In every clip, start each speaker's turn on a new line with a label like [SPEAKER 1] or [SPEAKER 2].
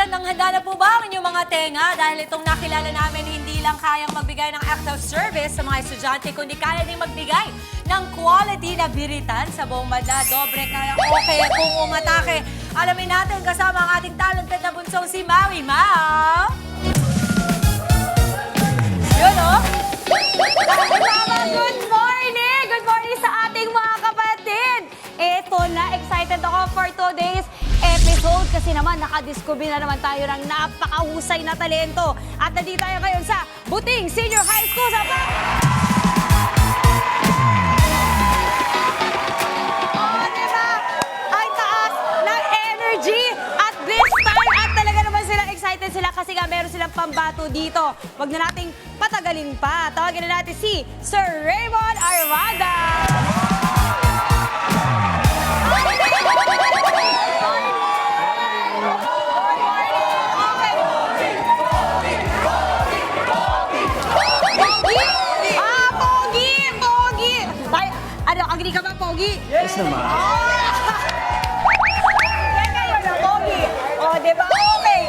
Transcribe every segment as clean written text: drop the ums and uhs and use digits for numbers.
[SPEAKER 1] handang-handa na po ba ang inyong mga tenga? Dahil itong nakilala namin hindi lang kayang magbigay ng act of service sa mga estudyante, kundi kaya din magbigay ng quality na biritan sa buong bansa. Dobre kaya okay kung umatake. Alamin natin kasama ang ating talented na bunsong si Maui Mau. Yun o. Good morning! Good morning sa ating mga kapatid! Eto na, excited ako for today's episode kasi naman nakadiscover na naman tayo ng napakahusay na talento. At nandito tayo ngayon sa Buting Senior High School sa Oh, diba? Ang taas ng energy at this time at talaga naman silang excited sila kasi nga meron silang pambato dito. Wag na nating patagalin pa. Tawagin na natin si Sir Raymond Armada. Agree ka ba, Pogi?
[SPEAKER 2] Yes naman.
[SPEAKER 1] Yan kayo na, Pogi. O, diba? Okay.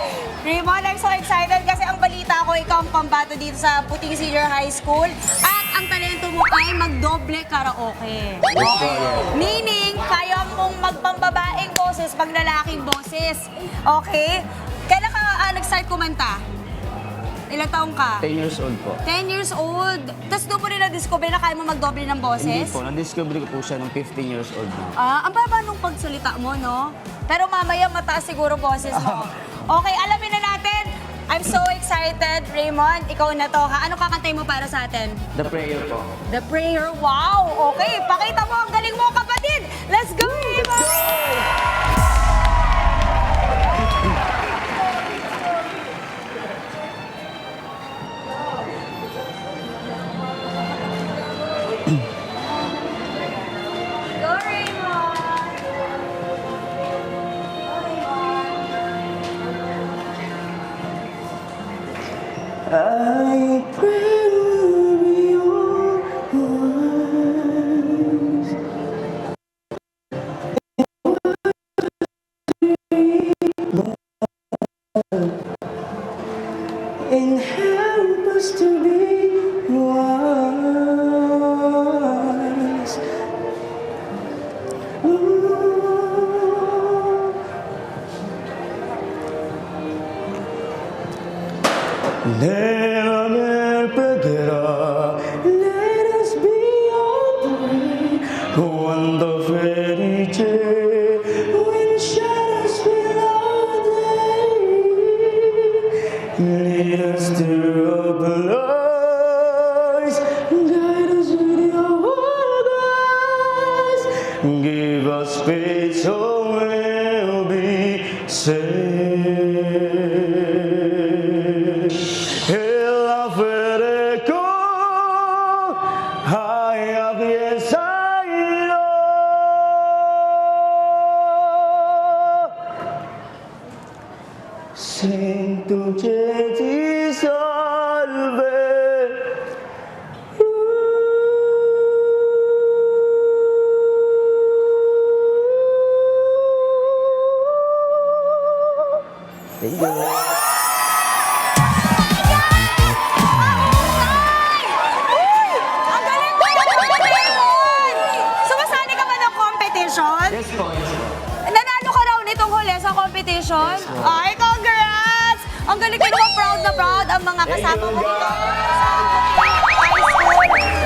[SPEAKER 1] Raymond, I'm so excited kasi ang balita ko, ikaw ang pambato dito sa Buting Senior High School. At ang talento mo ay magdoble karaoke.
[SPEAKER 2] Yes po, yes.
[SPEAKER 1] Meaning, kaya mong magpambabaeng boses, paglalaking boses. Okay? Kailan ka nag-start kumanta? Ilang taong ka?
[SPEAKER 2] 10 years old po.
[SPEAKER 1] 10 years old. Tapos doon mo rin na-discover na kaya mo magdoble ng boses?
[SPEAKER 2] Hindi po, na-discover ko po siya nung 15 years old na.
[SPEAKER 1] Ang baba nung pagsalita mo, no? Pero mamaya mataas siguro boses mo. Okay, alamin na natin. I'm so excited, Raymond. Ikaw na to, ha? Ano kakantay mo para sa atin?
[SPEAKER 2] The prayer po.
[SPEAKER 1] The Prayer. Wow! Okay, pakita mo. Ang galing mo, kapatid. Let's go, Raymond! Go, Raymond!
[SPEAKER 2] I pray will be yours. And help us to be wise. Never forget, let us be open on the very day when shadows fill our day. Lead us to open eyes, guide us with your eyes, give us faith so we'll be saved. El Federico, haya piensailo. Sin tu ti salve. Thank you.
[SPEAKER 1] Ang galing mo! Raymond! Sumasali ka ba ng competition?
[SPEAKER 2] Yes po, yes po.
[SPEAKER 1] Nanalo ka raw nitong huli sa competition? Ay, congrats! Ang galing ka naman, proud na proud ang mga kasama mo dito.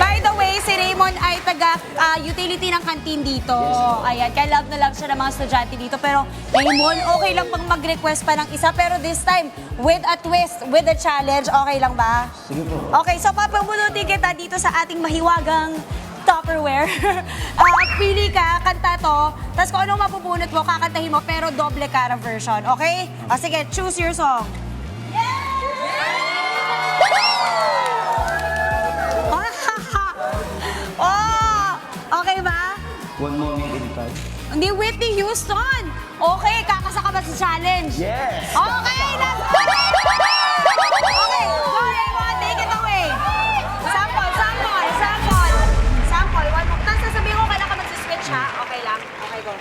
[SPEAKER 1] By the way, si Raymond ay taga-utility ng canteen dito. Ayan, kaya love na love siya ng mga estudyante dito. Pero Raymond, okay lang pang mag-request pa ng isa. Pero this time, with a twist, with a challenge, okay lang ba?
[SPEAKER 2] Sige po.
[SPEAKER 1] Okay, so papabunutin kita dito sa ating mahiwagang Tupperware. Pili ka, kanta to, tapos kung anong mapupunot mo, kakantahin mo, pero doble cara version, okay? O sige, choose your song. Oh, okay ba?
[SPEAKER 2] One moment in time.
[SPEAKER 1] Hindi, Whitney Houston. Okay, kakasa ka ba sa challenge?
[SPEAKER 2] Yes!
[SPEAKER 1] Okay, let's go! Okay, go Raymond, take it away. Sample, sample, sample. Sample, one more. Tapos sasabihin ko, kailan ka magsiswitch ha? Okay lang. Okay, go.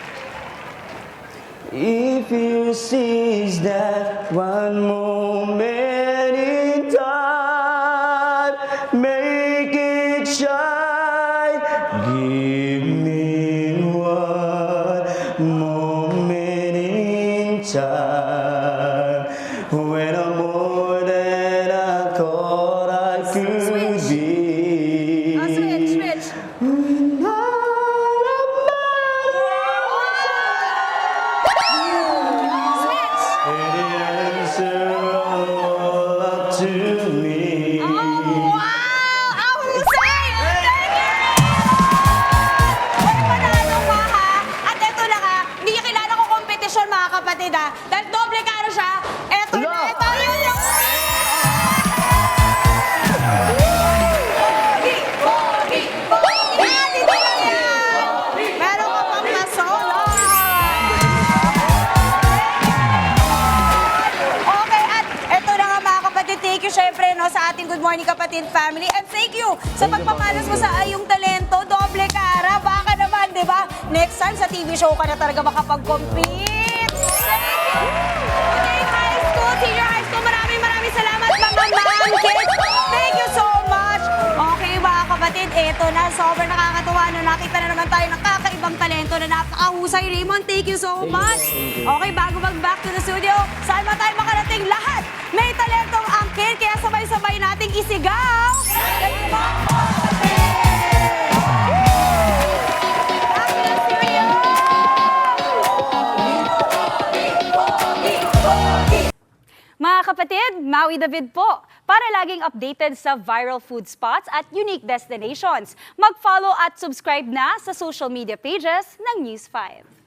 [SPEAKER 2] If you seize that one moment in time, make it shine. Give me one moment in time when I'm more than I thought I could be.
[SPEAKER 1] Switch.
[SPEAKER 2] When the answer all up to me.
[SPEAKER 1] Wow! Ang husay! Thank you! Uy, panalo ka ha! At eto na nga, hindi niya kilala ko kompetisyon mga kapatid ha. Dahil doble karo siya. Eto na,
[SPEAKER 2] Ala!
[SPEAKER 1] eto yun yung... Pogi! Yan, hindi lang yan! Meron ka pang masolo! Okay, at eto na nga mga kapatid, thank you syempre no, sa ating Good Morning Kapatid family. And thank you sa
[SPEAKER 2] Thank you,
[SPEAKER 1] pagpamalas mo
[SPEAKER 2] Papa.
[SPEAKER 1] sa iyong talento, doble kara. Baka naman, di ba? Next time sa TV show ka na talaga makapag-compete. Thank you! Okay, high school, senior high school, maraming salamat mga ma'am kids. Thank you so much. Okay mga kapatid, eto na, sobrang nakakatuwa na nakita na naman tayo ng kakaibang talento na napakahusay. Raymond, thank you so much. Okay, bago mag-back to the studio, saan ba tayo makarating lahat? May talentong angkin, kaya sabay-sabay nating isigaw. Back to the studio! Mga kapatid, Maui David po. Para laging updated sa viral food spots at unique destinations, mag-follow at subscribe na sa social media pages ng News 5.